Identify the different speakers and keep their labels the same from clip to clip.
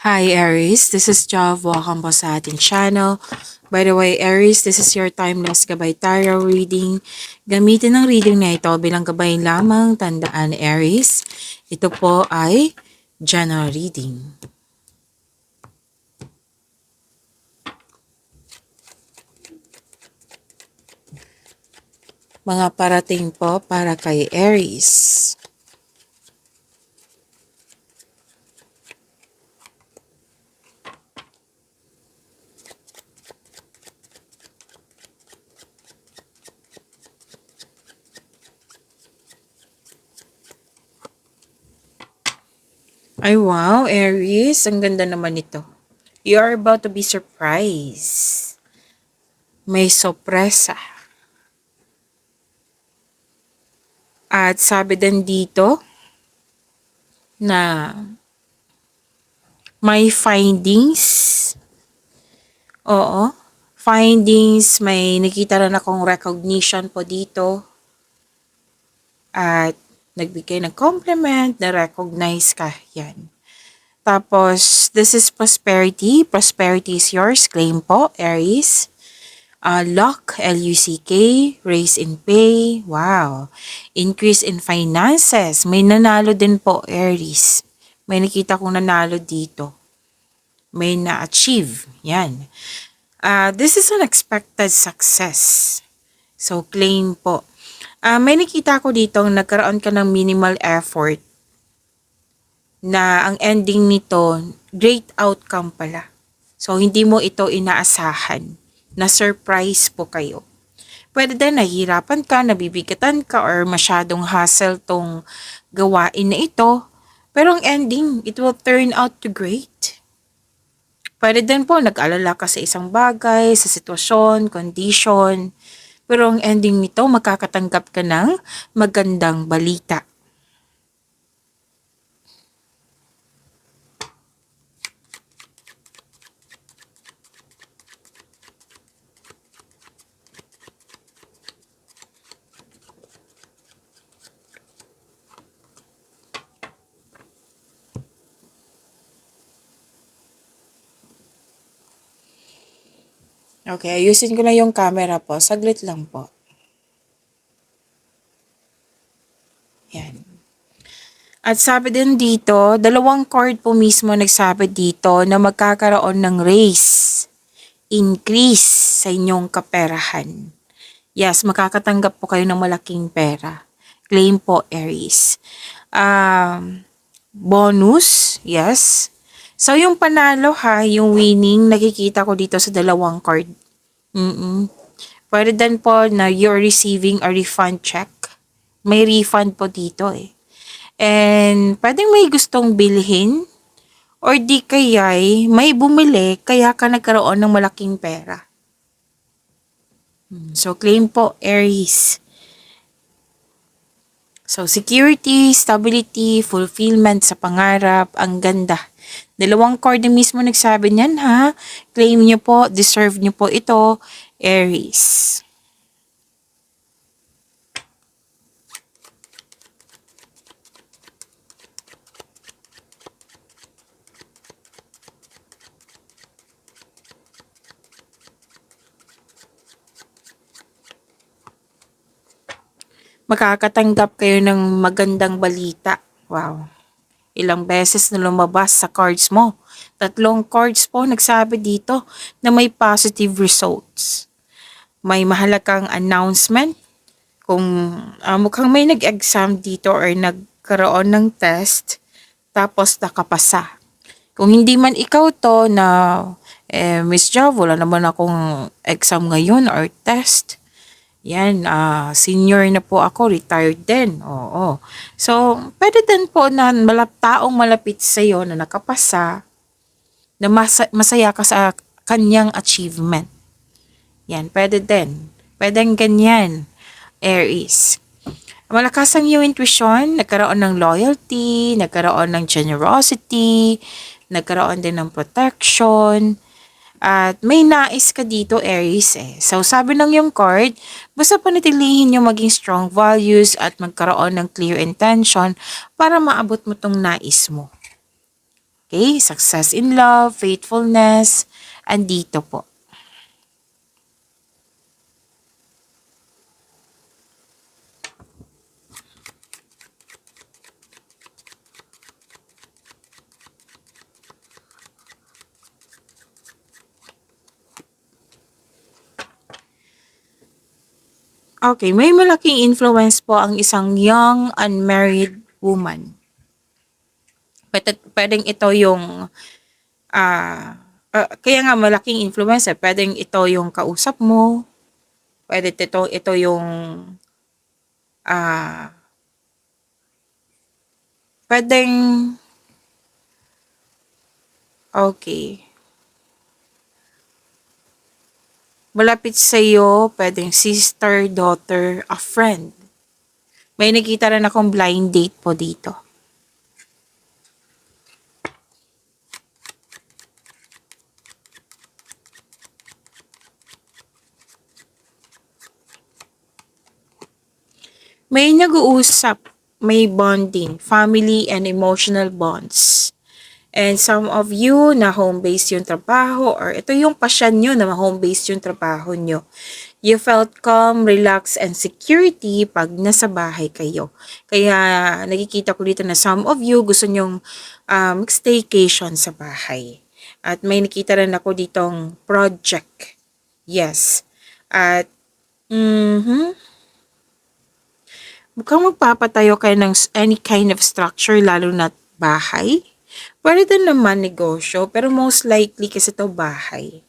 Speaker 1: Hi Aries, this is Jav. Welcome po sa ating channel. By the way, Aries, this is your timeless gabay tarot reading. Gamitin ang reading na ito bilang gabay lamang. Tandaan Aries, ito po ay general reading. Mga parating po para kay Aries. Ay wow, Aries, ang ganda naman ito. You are about to be surprised. May sorpresa. At sabi din dito na may findings. Oo. Findings, may nakita rin akong recognition po dito. At nagbigay ng compliment, na-recognize ka. Yan. Tapos, this is prosperity. Prosperity is yours. Claim po, Aries. Luck, L-U-C-K. Raise in pay. Wow. Increase in finances. May nanalo din po, Aries. May nakita kong nanalo dito. May na-achieve. Yan. This is unexpected success. So, claim po. May nakita ko dito, nagkaroon ka ng minimal effort na ang ending nito, great outcome pala. So, hindi mo ito inaasahan. Na-surprise po kayo. Pwede din nahihirapan ka, nabibigatan ka, or masyadong hassle tong gawain na ito. Pero ang ending, it will turn out to great. Pwede din po nag-alala ka sa isang bagay, sa sitwasyon, condition. Pero ang ending nito, makakatanggap ka ng magandang balita. Okay, ayusin ko na yung camera po. Saglit lang po. Yan. At sabi din dito, dalawang card po mismo nagsabi dito na magkakaroon ng raise, increase sa inyong kaperahan. Yes, makakatanggap po kayo ng malaking pera. Claim po, Aries. Bonus, yes. So, yung panalo ha, yung winning, nakikita ko dito sa dalawang card. Pwede din po na you're receiving a refund check. May refund po dito eh. And pwedeng may gustong bilhin or di kaya'y may bumili kaya ka nagkaroon ng malaking pera. So, claim po, Aries. So, security, stability, fulfillment sa pangarap, ang ganda. Dalawang card na mismo nagsabi niyan ha. Claim niyo po, deserve niyo po ito, Aries. Makakatanggap kayo ng magandang balita. Wow. Ilang beses na lumabas sa cards mo. 3 cards po nagsabi dito na may positive results. May mahalagang announcement. Kung mukhang may nag-exam dito or nagkaroon ng test, tapos nakapasa. Kung hindi man ikaw to na Miss Jav, wala naman akong exam ngayon or test. Yan, senior na po ako, retired din. Oo. So, pwede din po na taong malapit sa iyo na nakapasa, na masaya ka sa kanyang achievement. Yan, pwede din. Pwedeng ganyan, Aries. Malakas ang iyong intuition, nagkaroon ng loyalty, nagkaroon ng generosity, nagkaroon din ng protection, at may nais ka dito, Aries eh. So, sabi ng yung card, basta panatilihin yung maging strong values at magkaroon ng clear intention para maabot mo tong nais mo. Okay, success in love, faithfulness, andito po. Okay, may malaking influence po ang isang young unmarried woman. Pwedeng ito yung kaya nga malaking influence, pwedeng ito yung kausap mo, pwede ito yung ah pwedeng okay. Malapit sa iyo, pwedeng sister, daughter, a friend. May nakita rin akong blind date po dito. May nag-uusap, may bonding, family and emotional bonds. And some of you na home-based yung trabaho or ito yung passion nyo na home-based yung trabaho nyo. You felt calm, relaxed, and security pag nasa bahay kayo. Kaya nakikita ko dito na some of you gusto nyong staycation sa bahay. At may nakita rin ako ditong project. Yes. At mukhang magpapatayo kayo ng any kind of structure, lalo na bahay. Pwede din naman negosyo, pero most likely kasi ito bahay.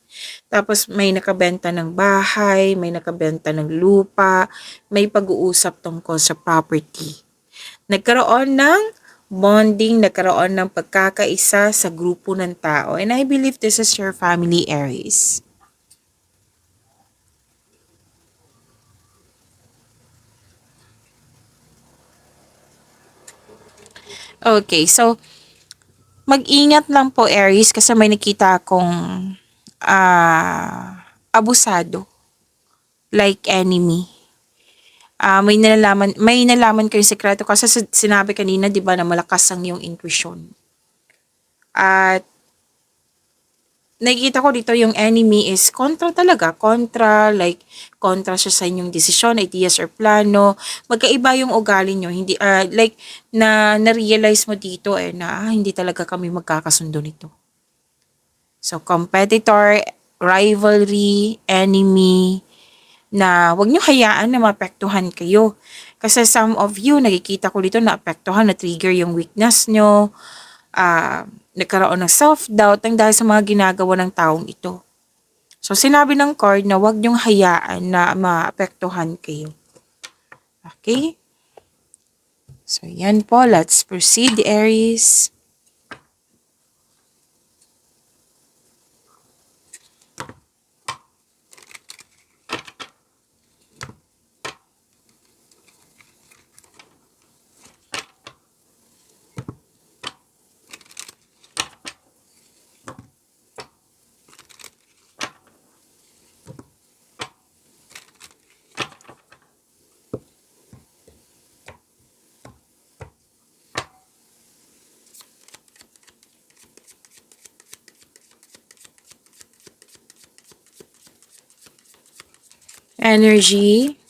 Speaker 1: Tapos may nakabenta ng bahay, may nakabenta ng lupa, may pag-uusap tungkol sa property. Nagkaroon ng bonding, nagkaroon ng pagkakaisa sa grupo ng tao. And I believe this is your family, Aries. Okay, so mag-ingat lang po, Aries, kasi may nakita akong abusado, like enemy. May nalaman kayong sekreto kasi sinabi kanina, 'di ba, na malakas ang yung intuition. At nakikita ko dito yung enemy is kontra talaga, like kontra siya sa inyong desisyon, ideas or plano. Magkaiba yung ugali nyo, hindi like na-realize mo dito na hindi talaga kami magkakasundo nito. So competitor, rivalry, enemy, na wag nyo hayaan na maapektuhan kayo. Kasi some of you, nakikita ko dito na apektuhan, na trigger yung weakness nyo, nagkaroon ng self-doubt ng dahil sa mga ginagawa ng taong ito. So, sinabi ng card na wag nyong hayaan na maapektuhan kayo. Okay? So, yan po. Let's proceed, Aries. Energy.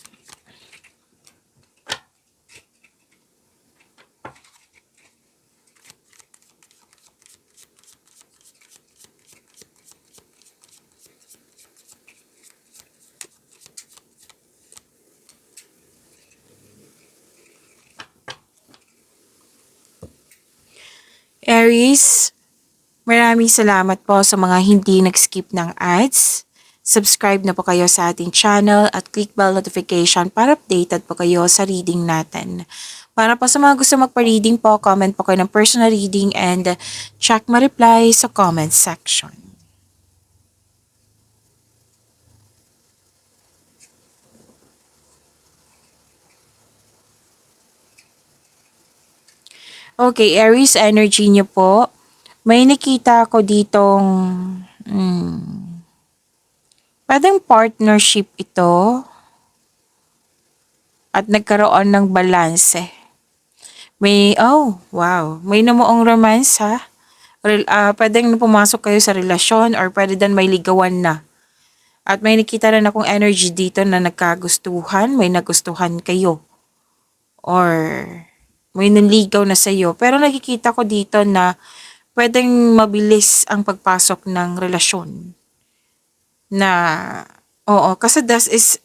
Speaker 1: Aries, maraming salamat po sa mga hindi nag-skip ng ads. Subscribe na po kayo sa ating channel at click bell notification para updated po kayo sa reading natin. Para po sa mga gusto magpa-reading po, comment po kayo ng personal reading and check ma-reply sa comment section. Okay, Aries, energy niyo po. May nakita ko ditong pwedeng partnership ito at nagkaroon ng balanse. May namuong romance ha. Pwedeng pumasok kayo sa relasyon or pwede din may ligawan na. At may nakita rin akong energy dito na nagkagustuhan, may nagustuhan kayo. Or may nanligaw na sa'yo. Pero nakikita ko dito na pwedeng mabilis ang pagpasok ng relasyon. Na, oo, kasi this is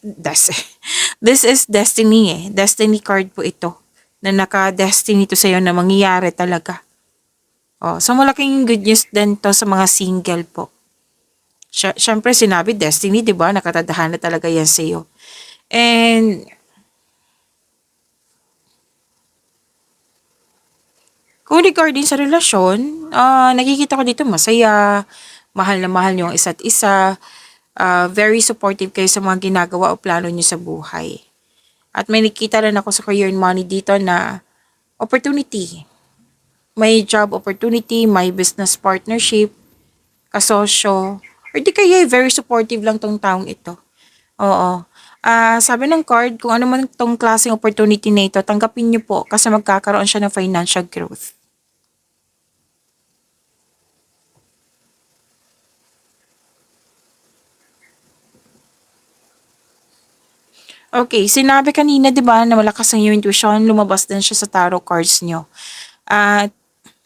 Speaker 1: destiny eh. Destiny card po ito. Na naka-destiny to sa'yo na mangyayari talaga. Oh, so malaking good news din to sa mga single po. Syempre sinabi destiny, 'di ba? Nakatadhana talaga 'yan sa iyo. And kung regarding sa relasyon, nakikita ko dito masaya, mahal na mahal niyo ang isa't isa, very supportive kayo sa mga ginagawa o plano niyo sa buhay. At may nakita rin ako sa career and money dito na opportunity. May job opportunity, may business partnership, kasosyo, or di kaya very supportive lang tong taong ito. Oo. Sabi ng card, kung ano man tong klaseng opportunity na ito, tanggapin niyo po kasi magkakaroon siya ng financial growth. Okay, sinabi kanina 'di ba na malakas ang iyong intuition, lumabas din siya sa tarot cards niyo. At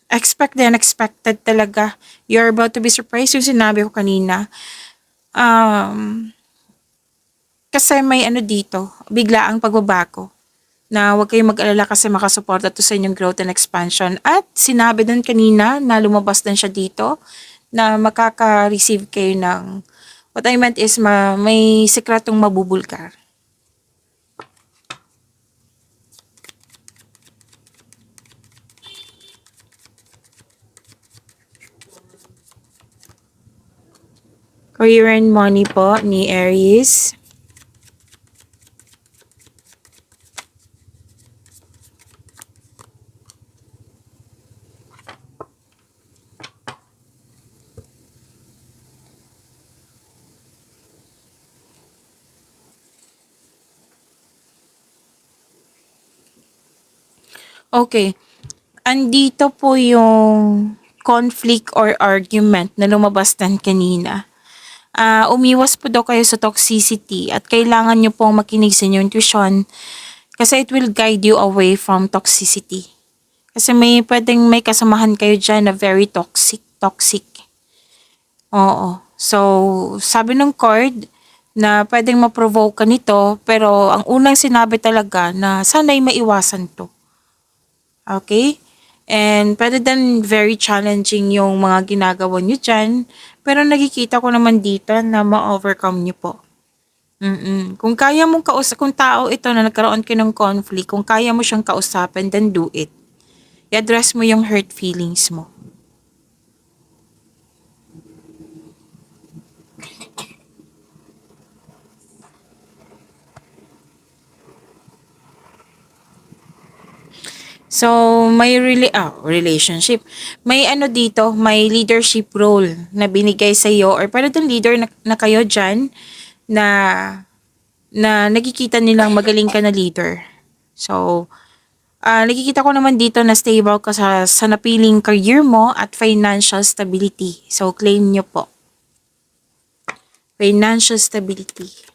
Speaker 1: expect the unexpected talaga. You're about to be surprised yung sinabi ko kanina. Um, Kasi may ano dito, biglaang pagbabago na huwag kayong mag-alala kasi makasuporta to sa inyong growth and expansion. At sinabi din kanina na lumabas din siya dito na makaka-receive kayo ng what I meant is may sikretong mabubulkar. Career and money po ni Aries. Okay. Andito po yung conflict or argument na lumabas din kanina. Umiwas po daw kayo sa toxicity at kailangan nyo pong makinig sa inyong intuition kasi it will guide you away from toxicity. Kasi may kasamahan kayo dyan na very toxic. Oo. So, sabi ng card na pwedeng ma-provoke ka nito pero ang unang sinabi talaga na sana'y maiwasan to. Okay? And pwede din very challenging yung mga ginagawa nyo dyan. Pero nakikita ko naman dito na ma-overcome nyo po. Kung kaya mong kung tao ito na nagkaroon ka ng conflict, kung kaya mo siyang kausapin, then do it. I-address mo yung hurt feelings mo. So, may relationship. May ano dito, may leadership role na binigay sa iyo or para din leader na kayo dyan na nakikita nilang magaling ka na leader. So, nakikita ko naman dito na stable ka sa napiling career mo at financial stability. So, claim nyo po. Financial stability.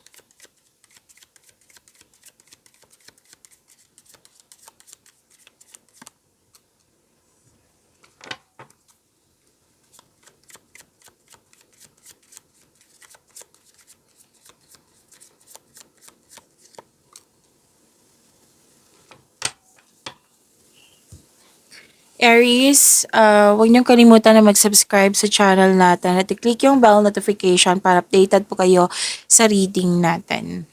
Speaker 1: Aries, huwag niyong kalimutan na mag-subscribe sa channel natin at i-click yung bell notification para updated po kayo sa reading natin.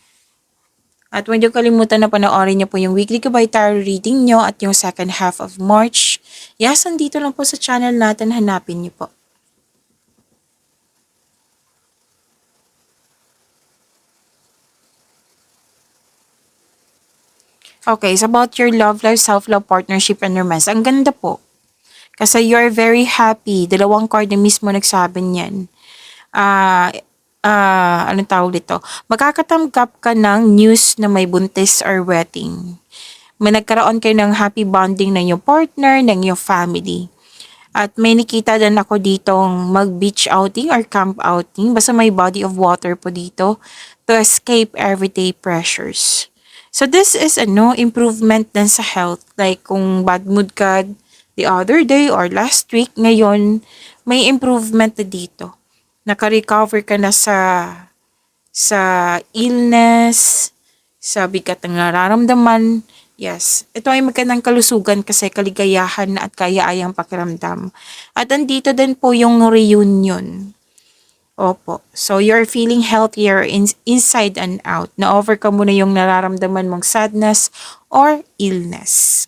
Speaker 1: At huwag niyong kalimutan na panoorin niyo po yung weekly Kabay Tarot reading niyo at yung second half of March. Yes, andito lang po sa channel natin. Hanapin niyo po. Okay, it's about your love life, self-love, partnership, and romance. Ang ganda po. Kasi you're very happy. Dalawang card na mismo nagsabi niyan. Anong tawag dito? Magkakatanggap ka ng news na may buntis or wedding. May nagkaroon kayo ng happy bonding ng iyong partner, ng iyong family. At may nakita din ako ditong mag-beach outing or camp outing. Basta may body of water po dito to escape everyday pressures. So this is improvement din sa health. Like kung bad mood ka the other day or last week, ngayon may improvement na dito. Naka-recover ka na sa illness, sa bigat ng nararamdaman. Yes, ito ay magandang kalusugan kasi kaligayahan at kaya-ayang pakiramdam. At andito din po yung reunion. Opo. So, you're feeling healthier inside and out. Na-overcome mo na yung nararamdaman mong sadness or illness.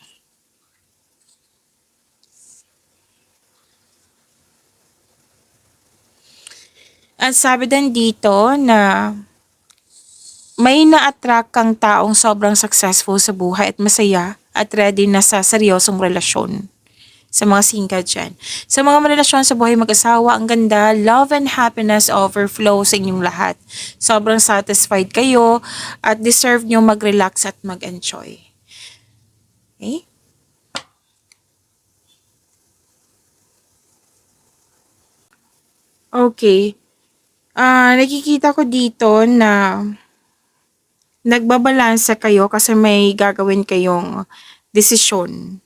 Speaker 1: At sabi din dito na may na-attract kang taong sobrang successful sa buhay at masaya at ready na sa seryosong relasyon. Sa mga single dyan. Sa mga relasyon sa buhay mag-asawa, ang ganda, love and happiness overflow sa inyong lahat. Sobrang satisfied kayo at deserve nyo mag-relax at mag-enjoy. Okay? Okay. Nakikita ko dito na nagbabalansa kayo kasi may gagawin kayong desisyon.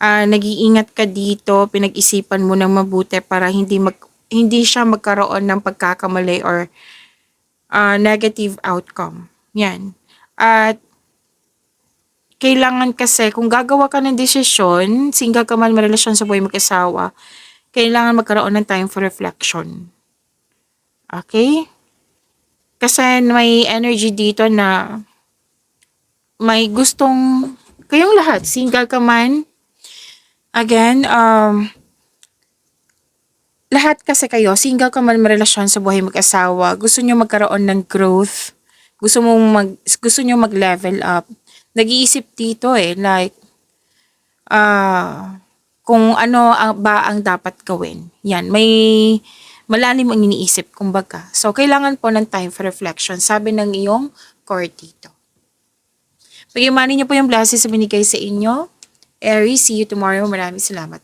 Speaker 1: Nag-iingat ka dito, pinag-isipan mo ng mabuti para hindi siya magkaroon ng pagkakamali or negative outcome. Yan. At kailangan kasi kung gagawa ka ng desisyon, single ka man marelasyon sa buhay mag-asawa, kailangan magkaroon ng time for reflection. Okay? Kasi may energy dito na may gustong kayong lahat, single ka man. Again, lahat kasi kayo, single ka man marelasyon sa buhay mag-asawa, gusto nyo magkaroon ng growth, gusto nyo mag-level up. Nag-iisip dito like, kung ano ba ang dapat gawin. Yan, may malalim ang iniisip, kumbaga. So, kailangan po ng time for reflection, sabi ng iyong card dito. Pag-imanin niyo po yung blessings na binigay sa inyo. Aries, see you tomorrow. Maraming salamat.